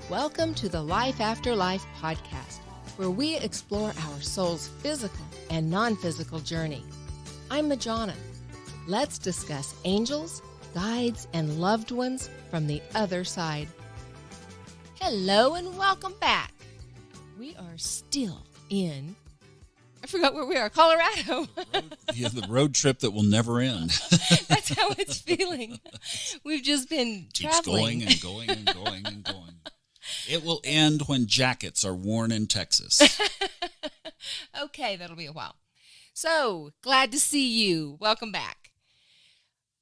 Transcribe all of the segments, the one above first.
Welcome to the Life After Life podcast, where we explore our soul's physical and non-physical journey. I'm Majona. Let's discuss angels, guides, and loved ones from the other side. Hello and welcome back. We are still in, I forgot where we are, Colorado. The road trip that will never end. That's how it's feeling. We've just been traveling. Keeps going and going and going and going. It will end when jackets are worn in Texas. Okay, that'll be a while. So, glad to see you. Welcome back.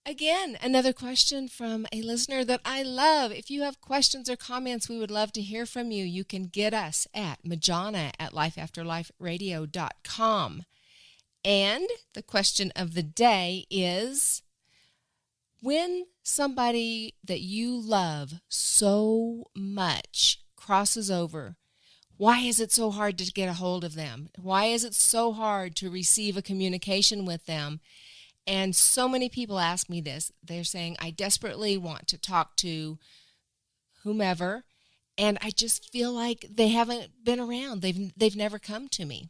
Again, another question from a listener that I love. If you have questions or comments, we would love to hear from you. You can get us at Majona@lifeafterliferadio.com. And the question of the day is, when somebody that you love so much crosses over, why is it so hard to get a hold of them? Why is it so hard to receive a communication with them? And so many people ask me this. They're saying, I desperately want to talk to whomever, and I just feel like they haven't been around. They've never come to me.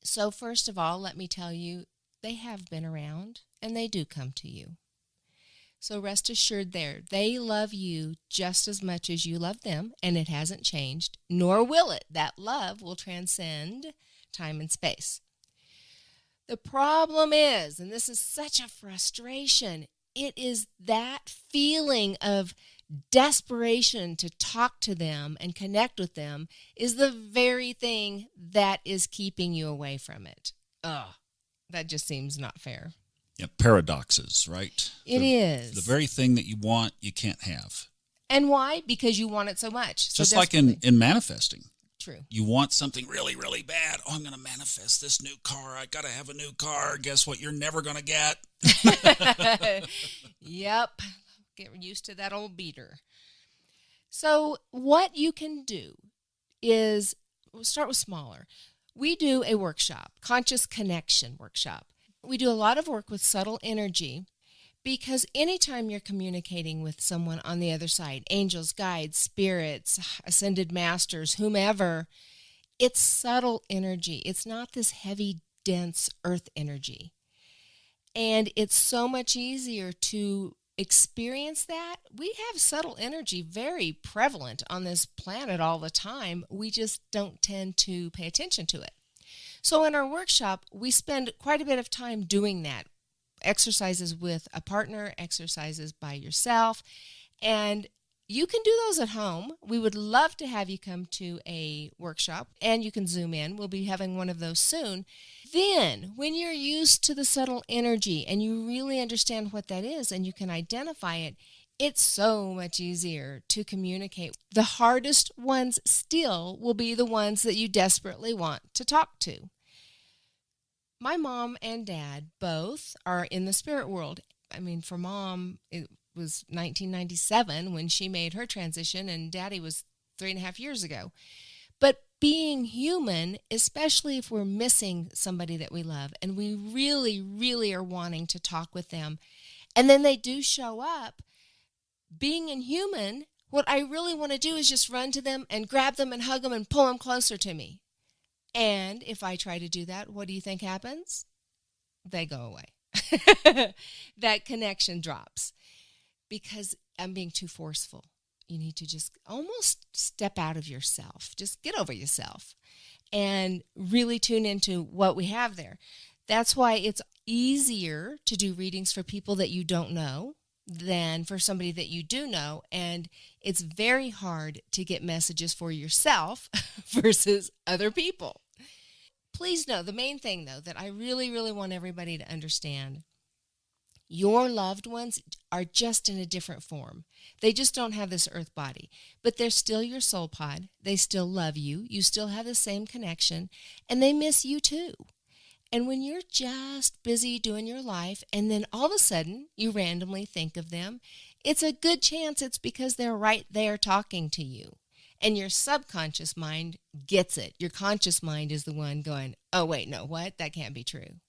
So first of all, let me tell you, they have been around, and they do come to you. So rest assured there, they love you just as much as you love them, and it hasn't changed, nor will it. That love will transcend time and space. The problem is, and this is such a frustration, it is that feeling of desperation to talk to them and connect with them is the very thing that is keeping you away from it. Ugh, that just seems not fair. Yeah, paradoxes, right? It is. The very thing that you want, you can't have. And why? Because you want it so much. Just like in manifesting. True. You want something really, really bad. Oh, I'm going to manifest this new car. I got to have a new car. Guess what? You're never going to get. Yep. Get used to that old beater. So what you can do is, we'll start with smaller. We do a workshop, conscious connection workshop. We do a lot of work with subtle energy, because anytime you're communicating with someone on the other side, angels, guides, spirits, ascended masters, whomever, it's subtle energy. It's not this heavy, dense earth energy. And it's so much easier to experience that. We have subtle energy very prevalent on this planet all the time. We just don't tend to pay attention to it. So in our workshop, we spend quite a bit of time doing that. Exercises with a partner, exercises by yourself, and you can do those at home. We would love to have you come to a workshop, and you can Zoom in. We'll be having one of those soon. Then, when you're used to the subtle energy and you really understand what that is and you can identify it, it's so much easier to communicate. The hardest ones still will be the ones that you desperately want to talk to. My mom and dad both are in the spirit world. I mean, for Mom, it was 1997 when she made her transition, and Daddy was 3.5 years ago. But being human, especially if we're missing somebody that we love, and we really, really are wanting to talk with them, and then they do show up, being inhuman, what I really want to do is just run to them and grab them and hug them and pull them closer to me. And if I try to do that, what do you think happens? They go away. That connection drops because I'm being too forceful. You need to just almost step out of yourself. Just get over yourself and really tune into what we have there. That's why it's easier to do readings for people that you don't know than for somebody that you do know, and it's very hard to get messages for yourself versus other people. Please know, the main thing, though, that I really, really want everybody to understand, your loved ones are just in a different form. They just don't have this earth body, but they're still your soul pod. They still love you. You still have the same connection, and they miss you too. And when you're just busy doing your life, and then all of a sudden you randomly think of them, it's a good chance it's because they're right there talking to you. And your subconscious mind gets it. Your conscious mind is the one going, oh, wait, no, what? That can't be true.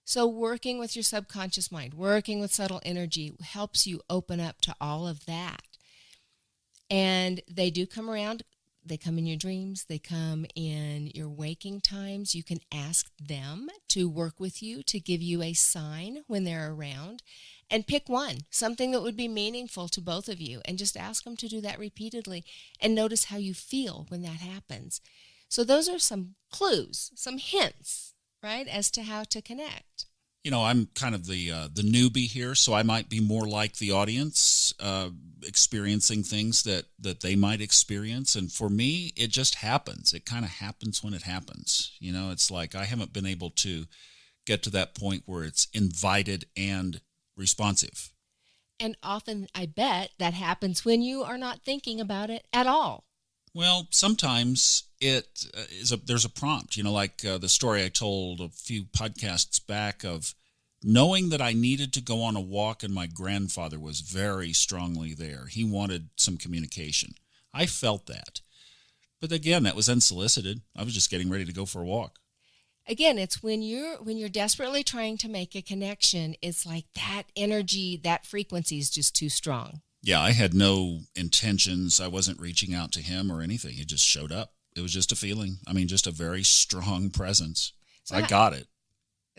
So working with your subconscious mind, working with subtle energy helps you open up to all of that. And they do come around. They come in your dreams. They come in your waking times. You can ask them to work with you, to give you a sign when they're around. And pick one, something that would be meaningful to both of you. And just ask them to do that repeatedly. And notice how you feel when that happens. So those are some clues, some hints, right, as to how to connect. I'm kind of the newbie here, so I might be more like the audience, experiencing things that they might experience. And for me, it just happens. It kind of happens when it happens. It's like I haven't been able to get to that point where it's invited and responsive. And often, I bet, that happens when you are not thinking about it at all. Well, sometimes there's a prompt, like the story I told a few podcasts back of knowing that I needed to go on a walk and my grandfather was very strongly there. He wanted some communication. I felt that. But again, that was unsolicited. I was just getting ready to go for a walk. Again, it's when you're desperately trying to make a connection, it's like that energy, that frequency is just too strong. Yeah, I had no intentions. I wasn't reaching out to him or anything. It just showed up. It was just a feeling. Just a very strong presence. So I got it.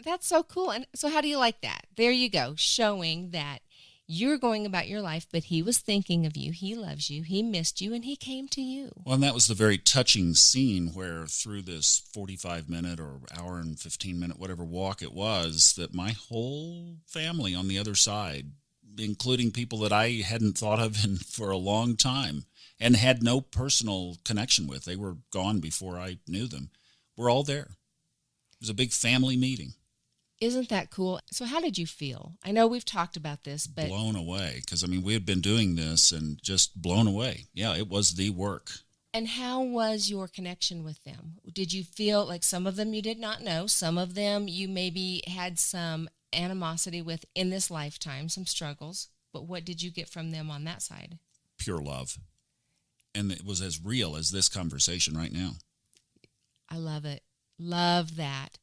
That's so cool. And so how do you like that? There you go, showing that you're going about your life, but he was thinking of you. He loves you. He missed you, and he came to you. Well, and that was the very touching scene where through this 45-minute or hour and 15-minute, whatever walk it was, that my whole family on the other side, including people that I hadn't thought of for a long time and had no personal connection with. They were gone before I knew them. We're all there. It was a big family meeting. Isn't that cool? So how did you feel? I know we've talked about this, but... Blown away, because, we had been doing this and just blown away. Yeah, it was the work. And how was your connection with them? Did you feel like some of them you did not know, some of them you maybe had some animosity with in this lifetime, some struggles, but what did you get from them on that side? Pure love. And it was as real as this conversation right now. I love it. Love that.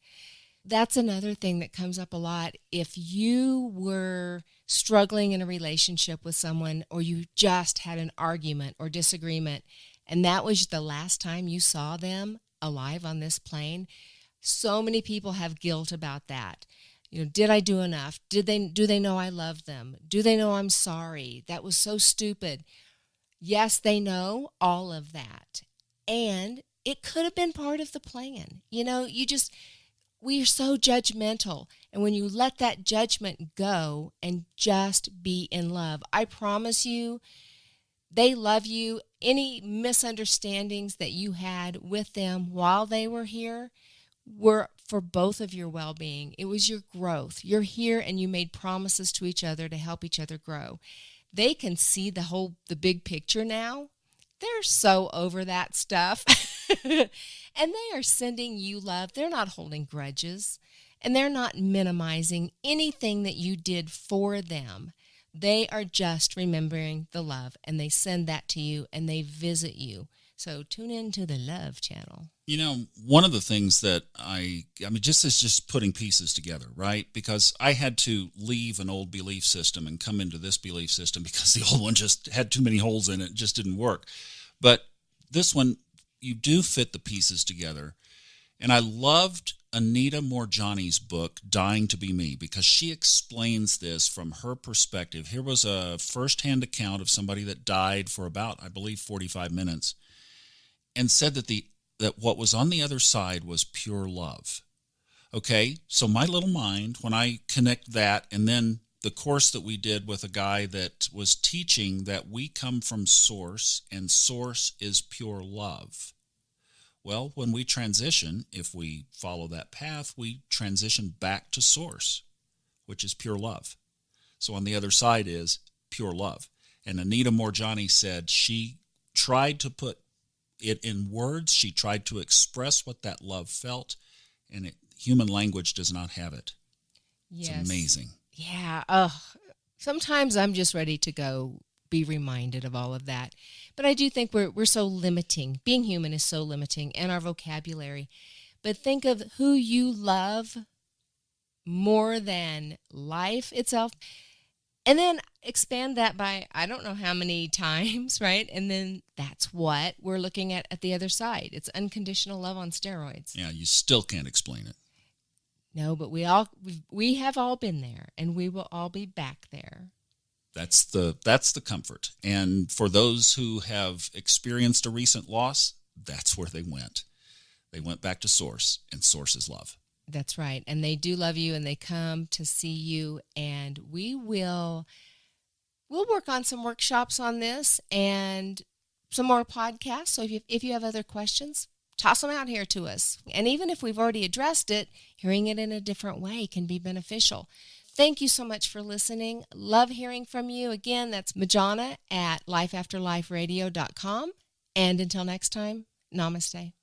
That's another thing that comes up a lot. If you were struggling in a relationship with someone, or you just had an argument or disagreement, and that was the last time you saw them alive on this plane, so many people have guilt about that. Did I do enough? Do they know I love them? Do they know I'm sorry? That was so stupid. Yes, they know all of that. And it could have been part of the plan. We are so judgmental. And when you let that judgment go and just be in love, I promise you, they love you. Any misunderstandings that you had with them while they were here were for both of your well-being. It was your growth. You're here and you made promises to each other to help each other grow. They can see the big picture now. They're so over that stuff. And they are sending you love. They're not holding grudges. And they're not minimizing anything that you did for them. They are just remembering the love. And they send that to you and they visit you. So tune into the Love Channel. One of the things that just putting pieces together, right? Because I had to leave an old belief system and come into this belief system because the old one just had too many holes in it. It just didn't work. But this one, you do fit the pieces together. And I loved Anita Moorjani's book, Dying to Be Me, because she explains this from her perspective. Here was a firsthand account of somebody that died for about, I believe, 45 minutes and said that what was on the other side was pure love. Okay, so my little mind, when I connect that and then the course that we did with a guy that was teaching that we come from source and source is pure love. Well, when we transition, if we follow that path, we transition back to source, which is pure love. So on the other side is pure love. And Anita Moorjani said she tried to put it in words. She tried to express what that love felt, and human language does not have it. Yes. It's amazing. Yeah. Sometimes I'm just ready to go be reminded of all of that. But I do think we're so limiting. Being human is so limiting, and our vocabulary. But think of who you love more than life itself. And then expand that by I don't know how many times, right? And then that's what we're looking at the other side. It's unconditional love on steroids. Yeah, you still can't explain it. No, but we have all been there, and we will all be back there. That's the comfort. And for those who have experienced a recent loss, that's where they went. They went back to Source, and Source is love. That's right. And they do love you, and they come to see you, and we'll work on some workshops on this and some more podcasts. So if you have other questions, toss them out here to us. And even if we've already addressed it, hearing it in a different way can be beneficial. Thank you so much for listening. Love hearing from you. Again, that's Majona at lifeafterliferadio.com. And until next time, namaste.